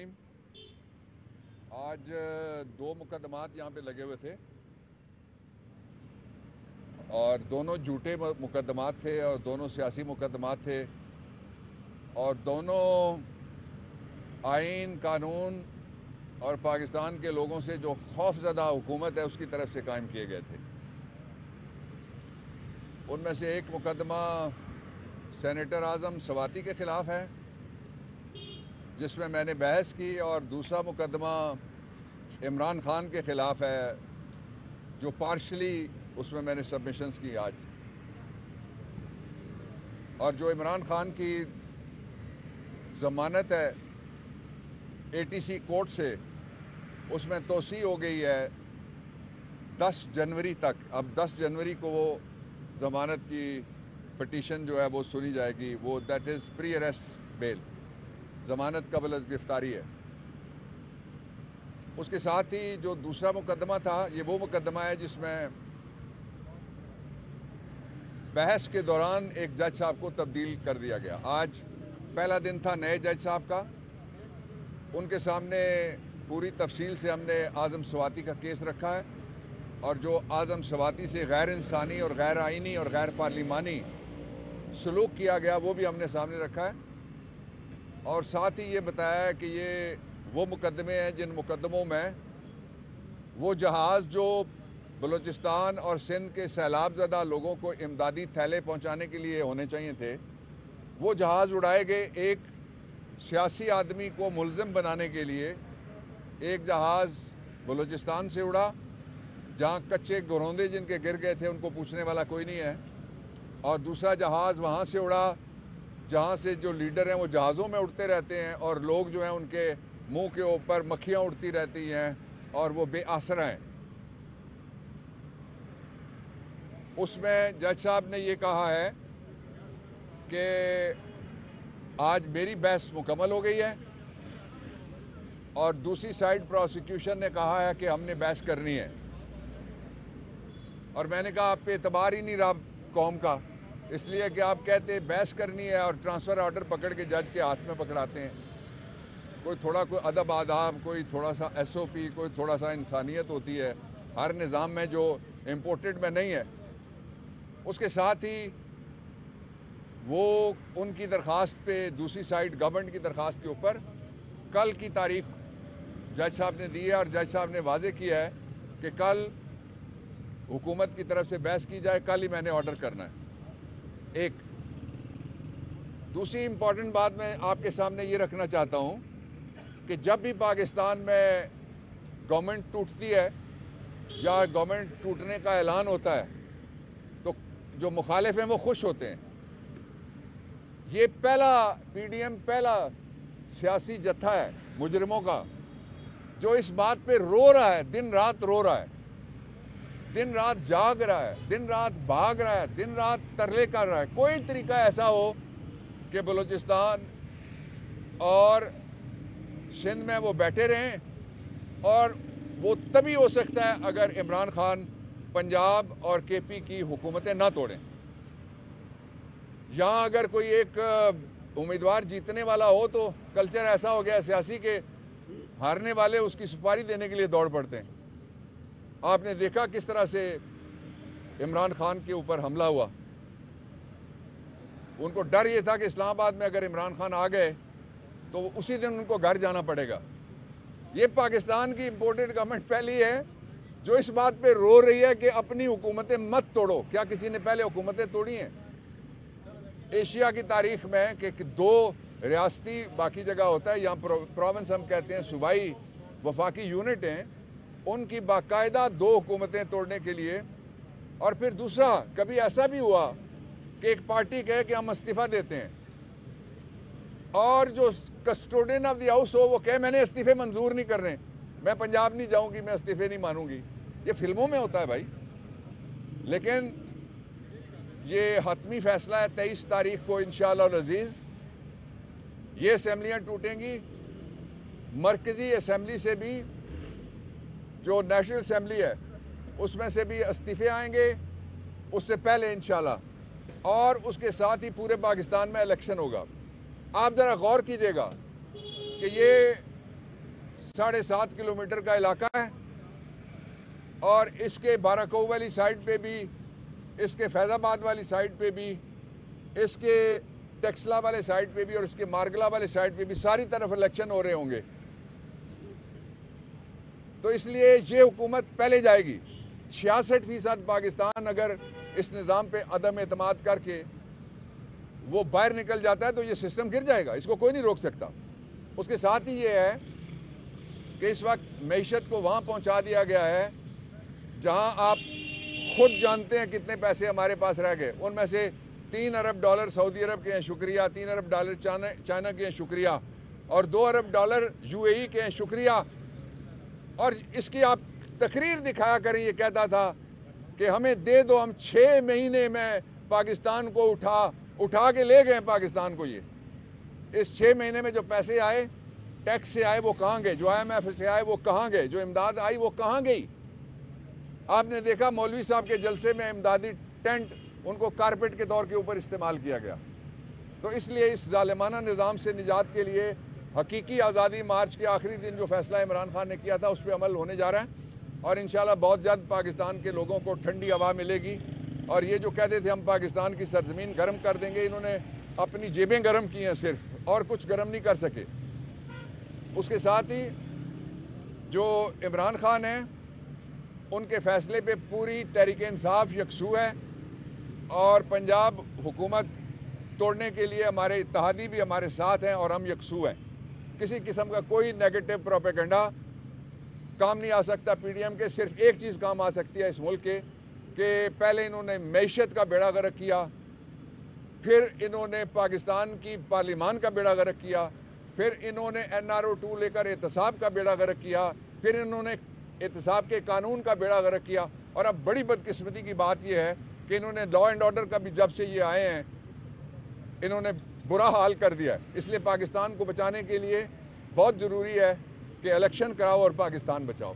الرحیم۔ آج دو مقدمات یہاں پہ لگے ہوئے تھے اور دونوں جھوٹے مقدمات تھے اور دونوں سیاسی مقدمات تھے اور دونوں آئین قانون اور پاکستان کے لوگوں سے جو خوف زدہ حکومت ہے اس کی طرف سے قائم کیے گئے تھے۔ ان میں سے ایک مقدمہ سینیٹر اعظم سواتی کے خلاف ہے جس میں میں نے بحث کی، اور دوسرا مقدمہ عمران خان کے خلاف ہے جو پارشلی اس میں نے سبمیشنز کی آج، اور جو عمران خان کی ضمانت ہے ATC کورٹ سے اس میں توسیع ہو گئی ہے 10 جنوری تک۔ اب 10 جنوری کو وہ ضمانت کی پٹیشن جو ہے وہ سنی جائے گی، وہ دیٹ از پری اریسٹ بیل، ضمانت قبل از گرفتاری ہے۔ اس کے ساتھ ہی جو دوسرا مقدمہ تھا یہ وہ مقدمہ ہے جس میں بحث کے دوران ایک جج صاحب کو تبدیل کر دیا گیا۔ آج پہلا دن تھا نئے جج صاحب کا، ان کے سامنے پوری تفصیل سے ہم نے اعظم سواتی کا کیس رکھا ہے، اور جو اعظم سواتی سے غیر انسانی اور غیر آئینی اور غیر پارلیمانی سلوک کیا گیا وہ بھی ہم نے سامنے رکھا ہے، اور ساتھ ہی یہ بتایا ہے کہ یہ وہ مقدمے ہیں جن مقدموں میں وہ جہاز جو بلوچستان اور سندھ کے سیلاب زدہ لوگوں کو امدادی تھیلے پہنچانے کے لیے ہونے چاہیے تھے، وہ جہاز اڑائے گئے ایک سیاسی آدمی کو ملزم بنانے کے لیے۔ ایک جہاز بلوچستان سے اڑا جہاں کچے گروندے جن کے گر گئے تھے ان کو پوچھنے والا کوئی نہیں ہے، اور دوسرا جہاز وہاں سے اڑا جہاں سے جو لیڈر ہیں وہ جہازوں میں اڑتے رہتے ہیں اور لوگ جو ہیں ان کے منہ کے اوپر مکھیاں اڑتی رہتی ہیں اور وہ بے آسرا ہیں۔ اس میں جج صاحب نے یہ کہا ہے کہ آج میری بحث مکمل ہو گئی ہے، اور دوسری سائیڈ پروسیکیوشن نے کہا ہے کہ ہم نے بحث کرنی ہے، اور میں نے کہا آپ پہ اعتبار ہی نہیں رہا قوم کا، اس لیے کہ آپ کہتے بحث کرنی ہے اور ٹرانسفر آرڈر پکڑ کے جج کے ہاتھ میں پکڑاتے ہیں۔ کوئی ادب آداب، کوئی تھوڑا سا SOP، کوئی تھوڑا سا انسانیت ہوتی ہے ہر نظام میں جو امپورٹڈ میں نہیں ہے۔ اس کے ساتھ ہی وہ ان کی درخواست پہ دوسری سائیڈ گورنمنٹ کی درخواست کے اوپر کل کی تاریخ جج صاحب نے دی ہے، اور جج صاحب نے واضح کیا ہے کہ کل حکومت کی طرف سے بحث کی جائے، کل ہی میں نے آرڈر کرنا ہے۔ ایک دوسری امپورٹنٹ بات میں آپ کے سامنے یہ رکھنا چاہتا ہوں کہ جب بھی پاکستان میں گورنمنٹ ٹوٹتی ہے یا گورنمنٹ ٹوٹنے کا اعلان ہوتا ہے تو جو مخالف ہیں وہ خوش ہوتے ہیں۔ یہ پہلا PDM پہلا سیاسی جتھا ہے مجرموں کا جو اس بات پہ رو رہا ہے، دن رات رو رہا ہے، دن رات جاگ رہا ہے، دن رات بھاگ رہا ہے، دن رات ترلے کر رہا ہے۔ کوئی طریقہ ایسا ہو کہ بلوچستان اور سندھ میں وہ بیٹھے رہیں، اور وہ تبھی ہو سکتا ہے اگر عمران خان پنجاب اور KP کی حکومتیں نہ توڑیں۔ یہاں اگر کوئی ایک امیدوار جیتنے والا ہو تو کلچر ایسا ہو گیا سیاسی کہ ہارنے والے اس کی سپاری دینے کے لیے دوڑ پڑتے ہیں۔ آپ نے دیکھا کس طرح سے عمران خان کے اوپر حملہ ہوا۔ ان کو ڈر یہ تھا کہ اسلام آباد میں اگر عمران خان آ گئے تو اسی دن ان کو گھر جانا پڑے گا۔ یہ پاکستان کی امپورٹڈ گورنمنٹ پہلی ہے جو اس بات پہ رو رہی ہے کہ اپنی حکومتیں مت توڑو۔ کیا کسی نے پہلے حکومتیں توڑی ہیں ایشیا کی تاریخ میں کہ 2 ریاستی باقی جگہ ہوتا ہے، یہاں پروونس ہم کہتے ہیں، صوبائی وفاقی یونٹ ہیں، ان کی باقاعدہ 2 حکومتیں توڑنے کے لیے۔ اور پھر دوسرا کبھی ایسا بھی ہوا کہ ایک پارٹی کہے کہ ہم استعفیٰ دیتے ہیں، اور جو کسٹوڈین آف دی ہاؤس ہو وہ کہے میں نے استعفے منظور نہیں کر رہے، میں پنجاب نہیں جاؤں گی، میں استعفے نہیں مانوں گی۔ یہ فلموں میں ہوتا ہے بھائی، لیکن یہ حتمی فیصلہ ہے 23 تاریخ کو انشاءاللہ العزیز یہ اسمبلیاں ٹوٹیں گی۔ مرکزی اسمبلی سے بھی، جو نیشنل اسمبلی ہے اس میں سے بھی استعفے آئیں گے اس سے پہلے انشاءاللہ، اور اس کے ساتھ ہی پورے پاکستان میں الیکشن ہوگا۔ آپ ذرا غور کیجئے گا کہ یہ 7.5 کلومیٹر کا علاقہ ہے، اور اس کے باراکو والی سائڈ پہ بھی، اس کے فیض آباد والی سائڈ پہ بھی، اس کے ٹیکسلا والے سائڈ پہ بھی، اور اس کے مارگلا والے سائڈ پہ بھی ساری طرف الیکشن ہو رہے ہوں گے۔ تو اس لیے یہ حکومت پہلے جائے گی۔ 66% پاکستان اگر اس نظام پہ عدم اعتماد کر کے وہ باہر نکل جاتا ہے تو یہ سسٹم گر جائے گا، اس کو کوئی نہیں روک سکتا۔ اس کے ساتھ ہی یہ ہے کہ اس وقت معیشت کو وہاں پہنچا دیا گیا ہے جہاں آپ خود جانتے ہیں کتنے پیسے ہمارے پاس رہ گئے۔ ان میں سے $3 ارب سعودی عرب کے ہیں، شکریہ۔ $3 ارب چائنا کے ہیں، شکریہ۔ اور $2 ارب UAE کے ہیں، شکریہ۔ اور اس کی آپ تقریر دکھایا کریں، یہ کہتا تھا کہ ہمیں دے دو، ہم 6 مہینے میں پاکستان کو اٹھا کے لے گئے پاکستان کو۔ یہ اس 6 مہینے میں جو پیسے آئے ٹیکس سے آئے وہ کہاں گئے، جو IMF سے آئے وہ کہاں گئے، جو امداد آئی وہ کہاں گئی؟ آپ نے دیکھا مولوی صاحب کے جلسے میں امدادی ٹینٹ ان کو کارپیٹ کے طور کے اوپر استعمال کیا گیا۔ تو اس لیے اس ظالمانہ نظام سے نجات کے لیے حقیقی آزادی مارچ کے آخری دن جو فیصلہ عمران خان نے کیا تھا اس پہ عمل ہونے جا رہا ہے، اور انشاءاللہ بہت جلد پاکستان کے لوگوں کو ٹھنڈی ہوا ملے گی۔ اور یہ جو کہتے تھے ہم پاکستان کی سرزمین گرم کر دیں گے، انہوں نے اپنی جیبیں گرم کی ہیں صرف، اور کچھ گرم نہیں کر سکے۔ اس کے ساتھ ہی جو عمران خان ہیں ان کے فیصلے پہ پوری تحریک انصاف یکسو ہے، اور پنجاب حکومت توڑنے کے لیے ہمارے اتحادی بھی ہمارے ساتھ ہیں، اور ہم یکسو ہیں۔ کسی قسم کا کوئی نیگیٹو پروپیگنڈا کام نہیں آ سکتا PDM کے۔ صرف ایک چیز کام آ سکتی ہے اس ملک کے، کہ پہلے انہوں نے معیشت کا بیڑا غرق کیا، پھر انہوں نے پاکستان کی پارلیمان کا بیڑا غرق کیا، پھر انہوں نے NRO 2 لے کر احتساب کا بیڑا غرق کیا، پھر انہوں نے احتساب کے قانون کا بیڑا غرق کیا، اور اب بڑی بدقسمتی کی بات یہ ہے کہ انہوں نے لا اینڈ آرڈر کا بھی جب سے یہ آئے ہیں انہوں نے برا حال کر دیا ہے۔ اس لیے پاکستان کو بچانے کے لیے بہت ضروری ہے کہ الیکشن کراؤ اور پاکستان بچاؤ۔